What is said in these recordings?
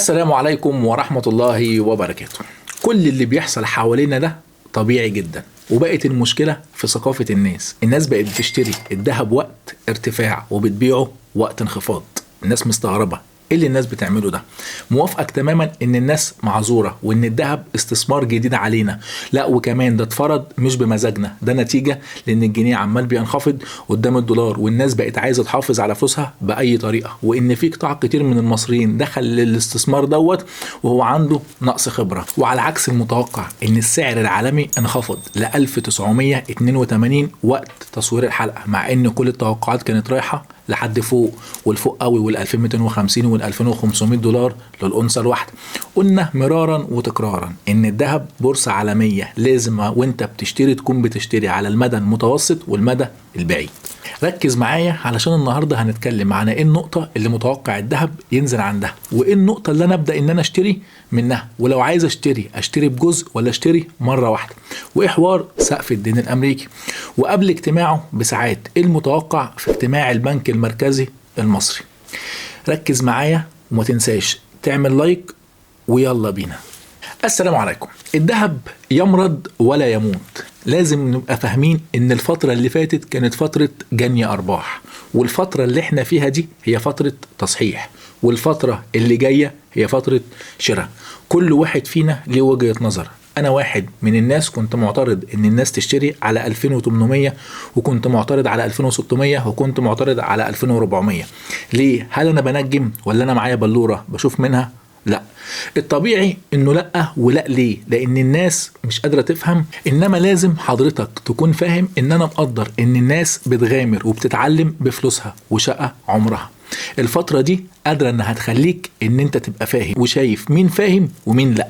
السلام عليكم ورحمة الله وبركاته. كل اللي بيحصل حوالينا ده طبيعي جدا، وبقت المشكلة في ثقافة الناس بقت بتشتري الذهب وقت ارتفاع وبتبيعه وقت انخفاض. الناس مستغربة ايه اللي الناس بتعمله ده. موافقك تماما ان الناس معذورة وان الذهب استثمار جديد علينا، لا وكمان ده اتفرض مش بمزاجنا، ده نتيجة لان الجنيه عمال بينخفض قدام الدولار، والناس بقت عايزة تحافظ على فلوسها بأي طريقة، وان في قطاع كتير من المصريين دخل للاستثمار دوت وهو عنده نقص خبرة. وعلى عكس المتوقع ان السعر العالمي انخفض ل 1982 وقت تصوير الحلقة، مع ان كل التوقعات كانت رايحة لحد فوق والفوق قوي، وال 2250 وال 2500 دولار للأونصة الواحدة. قلنا مرارا وتكرارا ان الذهب بورصة عالمية، لازم وانت بتشتري تكون بتشتري على المدى المتوسط والمدى البعيد. ركز معايا علشان النهارده هنتكلم عن ايه النقطة اللي متوقع الذهب ينزل عندها، وايه النقطة اللي انا ابدا ان انا اشتري منها، ولو عايز اشتري بجزء ولا اشتري مرة واحدة، وايه حوار سقف الدين الامريكي، وقبل اجتماعه بساعات ايه المتوقع في اجتماع البنك المركزي المصري. ركز معايا وما تنساش تعمل لايك ويلا بينا. السلام عليكم. الذهب يمرض ولا يموت. لازم نبقى فاهمين ان الفترة اللي فاتت كانت فترة جني ارباح، والفترة اللي احنا فيها دي هي فترة تصحيح، والفترة اللي جاية هي فترة شراء. كل واحد فينا ليه وجهة نظر. انا واحد من الناس كنت معترض ان الناس تشتري على 2800، وكنت معترض على 2600، وكنت معترض على 2400. ليه؟ هل انا بنجم ولا انا معايا بلورة بشوف منها؟ لا، الطبيعي انه لا. ولا ليه؟ لان الناس مش قادرة تفهم، انما لازم حضرتك تكون فاهم ان انا مقدر ان الناس بتغامر وبتتعلم بفلوسها وشقة عمرها. الفترة دي قادرة انها تخليك ان انت تبقى فاهم وشايف مين فاهم ومين لا،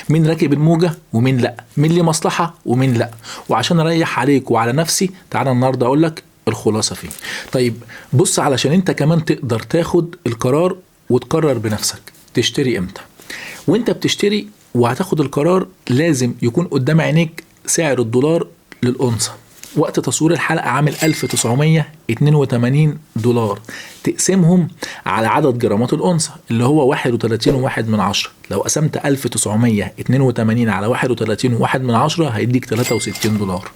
مين راكب الموجة ومين لا، مين ليه مصلحة ومين لا. وعشان اريح عليك وعلى نفسي، تعالى النهاردة اقول لك الخلاصة فيه. طيب بص، علشان انت كمان تقدر تاخد القرار وتقرر بنفسك تشتري امتى. وانت بتشتري وهتاخد القرار لازم يكون قدام عينيك سعر الدولار للأونصة. وقت تصوير الحلقة عامل 1982 دولار، تقسمهم على عدد جرامات الأونصة اللي هو 31.1. لو قسمت 1982 على 31.1 هيديك 63 دولار.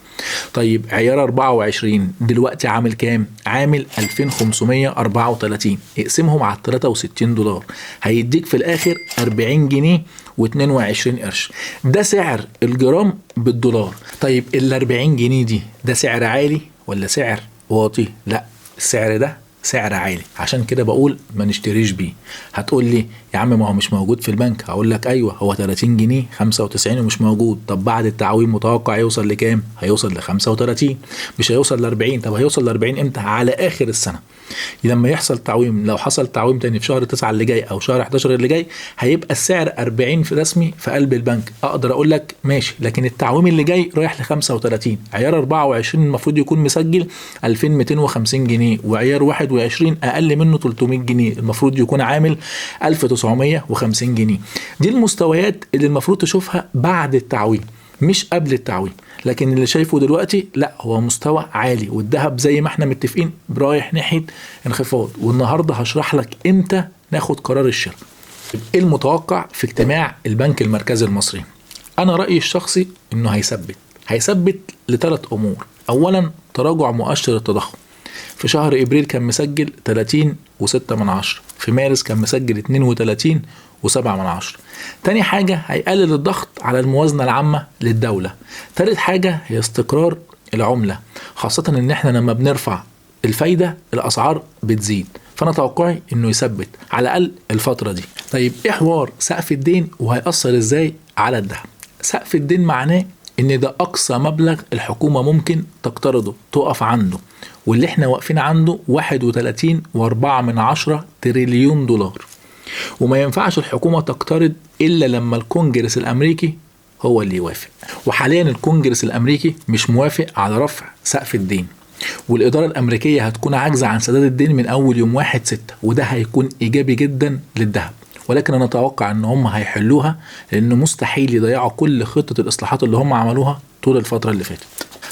طيب عيار 24 دلوقتي عامل كام؟ عامل 2534. اقسمهم على 63 دولار هيديك في الآخر 40 جنيه و22 قرش. ده سعر الجرام بالدولار. طيب ال 40 جنيه دي ده سعر عالي ولا سعر واطي؟ لا، السعر ده سعر عالي، عشان كده بقول ما نشتريش بيه. هتقول لي يا عم ما هو مش موجود في البنك. هقول لك ايوه، هو 30 جنيه 95 ومش موجود. طب بعد التعويم متوقع يوصل لكام؟ هيوصل ل 35، مش هيوصل ل 40. طب هيوصل ل 40 امتى؟ على اخر السنه لما يحصل تعويم. لو حصل تعويم تاني في شهر 9 اللي جاي او شهر 11 اللي جاي هيبقى السعر 40 في رسمي في قلب البنك. اقدر اقول لك ماشي، لكن التعويم اللي جاي رايح ل 35. عيار 24 المفروض يكون مسجل 2250 جنيه، وعيار 21 اقل منه 300 جنيه، المفروض يكون عامل 1950 جنيه. دي المستويات اللي المفروض تشوفها بعد التعويم مش قبل التعويم. لكن اللي شايفه دلوقتي لا، هو مستوى عالي، والذهب زي ما احنا متفقين رايح ناحية انخفاض. والنهاردة هشرح لك امتى ناخد قرار الشراء. ايه المتوقع في اجتماع البنك المركزي المصري؟ انا رأيي الشخصي انه هيثبت لثلاث امور. اولا تراجع مؤشر التضخم. في شهر ابريل كان مسجل 30.6، في مارس كان مسجل 32.7. تاني حاجة هيقلل الضغط على الموازنة العامة للدولة. تالت حاجة هي استقرار العملة، خاصة ان احنا لما بنرفع الفايدة الاسعار بتزيد. فانا توقعي انه يثبت على الاقل الفترة دي. طيب ايه حوار سقف الدين وهيأثر ازاي على الذهب؟ سقف الدين معناه ان ده اقصى مبلغ الحكومة ممكن تقترضه تقف عنده، واللي احنا واقفين عنده 31.4 تريليون دولار. وما ينفعش الحكومة تقترض إلا لما الكونجرس الأمريكي هو اللي يوافق. وحاليا الكونجرس الأمريكي مش موافق على رفع سقف الدين، والإدارة الأمريكية هتكون عاجزة عن سداد الدين من أول يوم 1/6، وده هيكون إيجابي جدا للذهب. ولكن أنا أتوقع أن هم هيحلوها، لأنه مستحيل يضيعوا كل خطة الإصلاحات اللي هم عملوها طول الفترة اللي فاتت.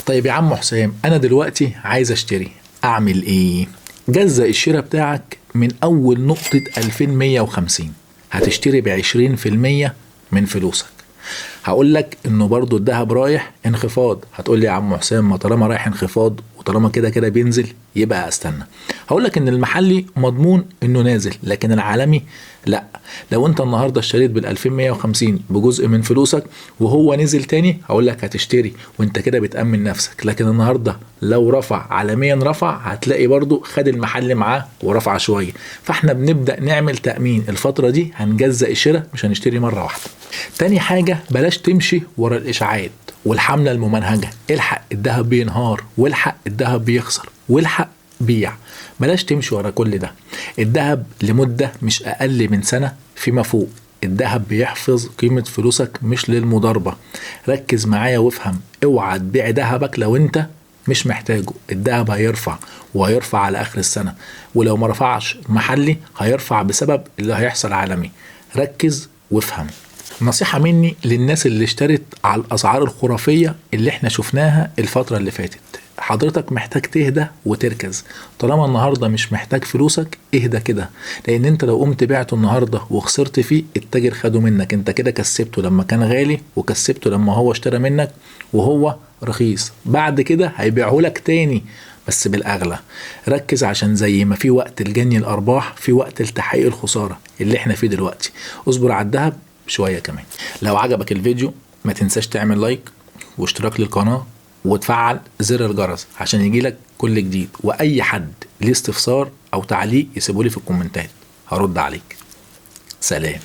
طيب يا عم حسام، أنا دلوقتي عايز أشتري، أعمل إيه؟ جزء الشراء بتاعك من أول نقطة 2150 هتشتري ب20% من فلوسك. هقول لك انه برضو الذهب رايح انخفاض. هتقول لي يا عم حسام ما طالما رايح انخفاض وطالما كده كده بينزل يبقى استنى. هقول لك ان المحلي مضمون انه نازل، لكن العالمي لا. لو انت النهارده اشتريت بال2150 بجزء من فلوسك وهو نزل تاني، هقول لك هتشتري وانت كده بتأمن نفسك. لكن النهارده لو رفع عالميا هتلاقي برضو خد المحل معاه ورفع شويه. فاحنا بنبدأ نعمل تأمين. الفتره دي هنجزأ الشراء، مش هنشتري مره واحده. تاني حاجه، بلاش تمشي ورا الاشاعات والحمله الممنهجه. الحق الذهب بينهار، والحق الذهب بيخسر، والحق بيع. بلاش تمشي ورا كل ده. الذهب لمدة مش أقل من سنة فيما فوق. الذهب بيحفظ قيمة فلوسك مش للمضاربة. ركز معايا وافهم. اوعى تبيع ذهبك لو انت مش محتاجه. الذهب هيرفع وهيرفع على آخر السنة، ولو ما رفعش محلي هيرفع بسبب اللي هيحصل عالمي. ركز وافهم. نصيحة مني للناس اللي اشترت على الأسعار الخرافية اللي احنا شفناها الفترة اللي فاتت. حضرتك محتاج تهدى وتركز. طالما النهاردة مش محتاج فلوسك اهدى كده، لان انت لو قمت بعته النهاردة وخسرت فيه التاجر خده منك. انت كده كسبته لما كان غالي، وكسبته لما هو اشترى منك وهو رخيص. بعد كده هيبيعه لك تاني بس بالاغلى. ركز، عشان زي ما في وقت الجني الارباح في وقت التحقيق الخسارة اللي احنا فيه دلوقتي. اصبر على الذهب شوية كمان. لو عجبك الفيديو ما تنساش تعمل لايك واشتراك للقناة وتفعل زر الجرس عشان يجيلك كل جديد. واي حد ليه استفسار او تعليق يسيبولي في الكومنتات هرد عليك. سلام.